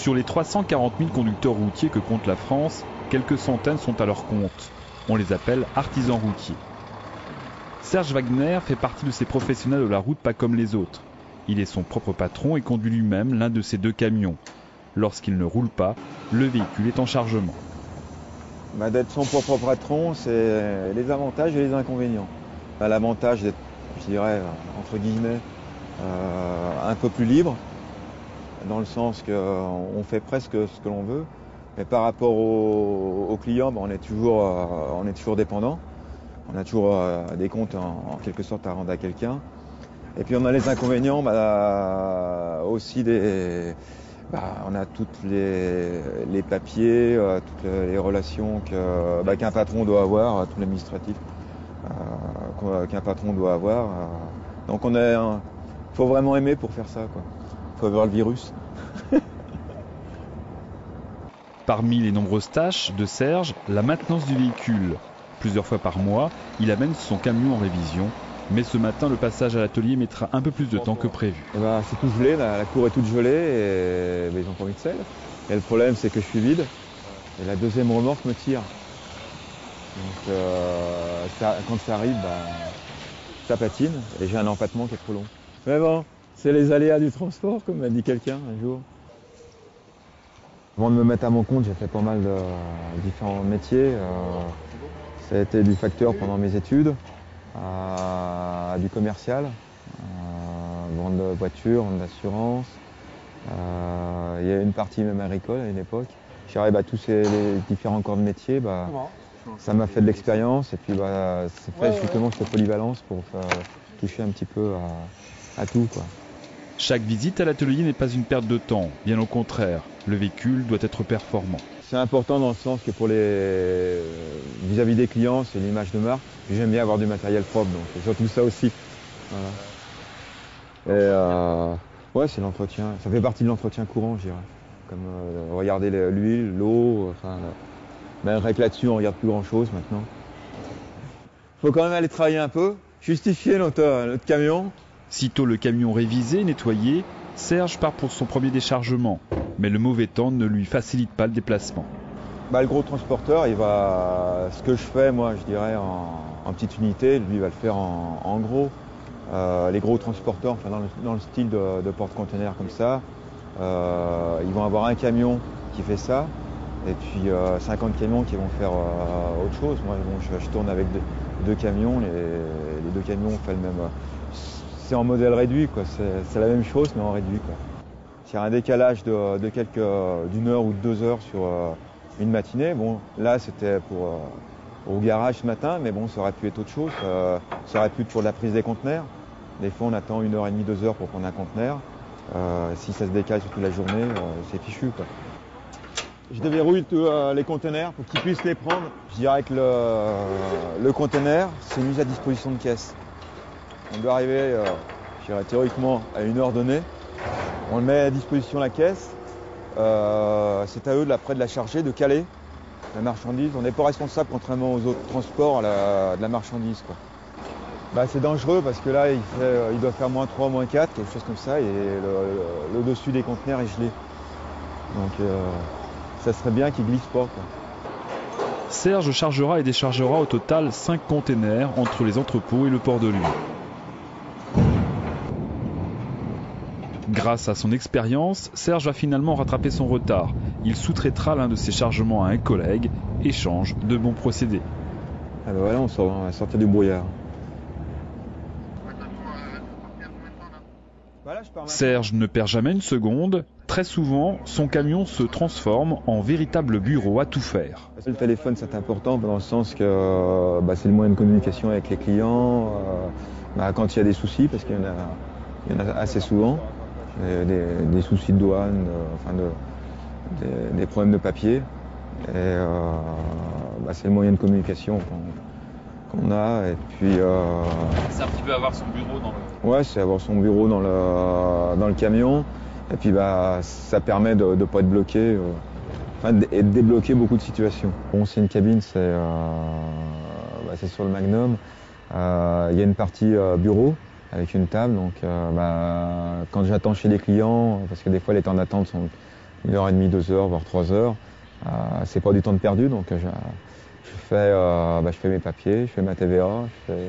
Sur les 340 000 conducteurs routiers que compte la France, quelques centaines sont à leur compte. On les appelle artisans routiers. Serge Wagner fait partie de ces professionnels de la route pas comme les autres. Il est son propre patron et conduit lui-même l'un de ses 2 camions. Lorsqu'il ne roule pas, le véhicule est en chargement. D'être son propre patron, c'est les avantages et les inconvénients. L'avantage d'être, je dirais, entre guillemets, un peu plus libre, dans le sens qu'on fait presque ce que l'on veut. Mais par rapport aux clients, on est toujours dépendant. On a toujours des comptes en quelque sorte à rendre à quelqu'un. Et puis on a les inconvénients, aussi on a toutes les papiers, toutes les relations qu'un patron doit avoir, tout l'administratif qu'un patron doit avoir. Donc faut vraiment aimer pour faire ça, quoi. Faut avoir le virus. Parmi les nombreuses tâches de Serge, la maintenance du véhicule. Plusieurs fois par mois, il amène son camion en révision. Mais ce matin, le passage à l'atelier mettra un peu plus de temps que prévu. C'est tout gelé, la cour est toute gelée et ils n'ont pas mis de sel. Et le problème, c'est que je suis vide et la deuxième remorque me tire. Donc quand ça arrive, ça patine et j'ai un empattement qui est trop long. Mais bon, c'est les aléas du transport, comme m'a dit quelqu'un un jour. Avant de me mettre à mon compte, j'ai fait pas mal de différents métiers. Ça a été du facteur pendant mes études. Du commercial, vente de voitures, vente d'assurance. Il y a une partie même agricole à une époque. J'arrive à tous les différents corps de métier, ça m'a fait de l'expérience et puis c'est fait justement cette polyvalence pour toucher un petit peu à tout, quoi. Chaque visite à l'atelier n'est pas une perte de temps, bien au contraire, le véhicule doit être performant. C'est important dans le sens que pour vis-à-vis des clients, c'est l'image de marque. J'aime bien avoir du matériel propre, donc c'est surtout ça aussi. Voilà. Et c'est l'entretien. Ça fait partie de l'entretien courant, je dirais. Comme regarder l'huile, l'eau. Mais avec là-dessus, on regarde plus grand-chose maintenant. Faut quand même aller travailler un peu, justifier notre camion. Sitôt le camion révisé, nettoyé, Serge part pour son premier déchargement. Mais le mauvais temps ne lui facilite pas le déplacement. Le gros transporteur, ce que je fais, moi, je dirais, en petite unité, lui, il va le faire en gros. Les gros transporteurs, dans le style de porte-conteneurs comme ça, ils vont avoir un camion qui fait ça, et puis 50 camions qui vont faire autre chose. Moi, je tourne avec 2 camions, les 2 camions font le même. C'est en modèle réduit, quoi. C'est la même chose, mais en réduit, quoi. S'il y a un décalage d'une heure ou de 2 heures sur une matinée, là c'était au garage ce matin, mais ça aurait pu être autre chose. Ça aurait pu être pour la prise des conteneurs. Des fois on attend 1h30, 2 heures pour prendre un conteneur. Si ça se décale sur toute la journée, c'est fichu, quoi. Je déverrouille tous les conteneurs pour qu'ils puissent les prendre. Je dirais que le conteneur, c'est une mise à disposition de caisse. On doit arriver, théoriquement, à une heure donnée. On le met à disposition la caisse. C'est à eux après de la charger, de caler la marchandise. On n'est pas responsable, contrairement aux autres transports, de la marchandise, quoi. C'est dangereux parce que là, il doit faire -3, -4, quelque chose comme ça, et le dessus des conteneurs est gelé. Donc ça serait bien qu'il glisse pas, quoi. Serge chargera et déchargera au total 5 containers entre les entrepôts et le port de Lyon. Grâce à son expérience, Serge va finalement rattraper son retard. Il sous-traitera l'un de ses chargements à un collègue, échange de bons procédés. Voilà, on va sortir du brouillard. Serge ne perd jamais une seconde. Très souvent, son camion se transforme en véritable bureau à tout faire. Le téléphone, c'est important dans le sens que c'est le moyen de communication avec les clients. Quand il y a des soucis, parce qu'il y en a assez souvent, des soucis de douane, des problèmes de papier. Et c'est le moyen de communication qu'on a. Et puis, c'est un petit peu avoir son bureau dans le... Ouais, c'est avoir son bureau dans le camion. Et puis ça permet de ne pas être bloqué et de débloquer beaucoup de situations. C'est une cabine, c'est sur le Magnum. Il y a une partie bureau avec une table. Donc quand j'attends chez les clients, parce que des fois les temps d'attente sont 1h30, 2 heures, voire 3 heures. C'est pas du temps de perdu, donc je fais mes papiers, je fais ma TVA, je fais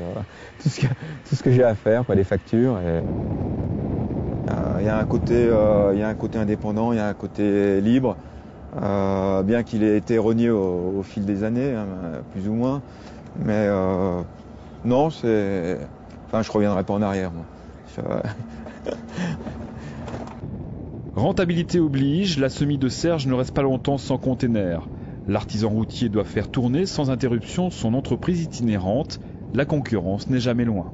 tout ce que j'ai à faire, les factures. Il y a un côté indépendant, il y a un côté libre, bien qu'il ait été rogné au fil des années, hein, plus ou moins. Mais non, je reviendrai pas en arrière, moi. Rentabilité oblige, la semis de Serge ne reste pas longtemps sans container. L'artisan routier doit faire tourner sans interruption son entreprise itinérante. La concurrence n'est jamais loin.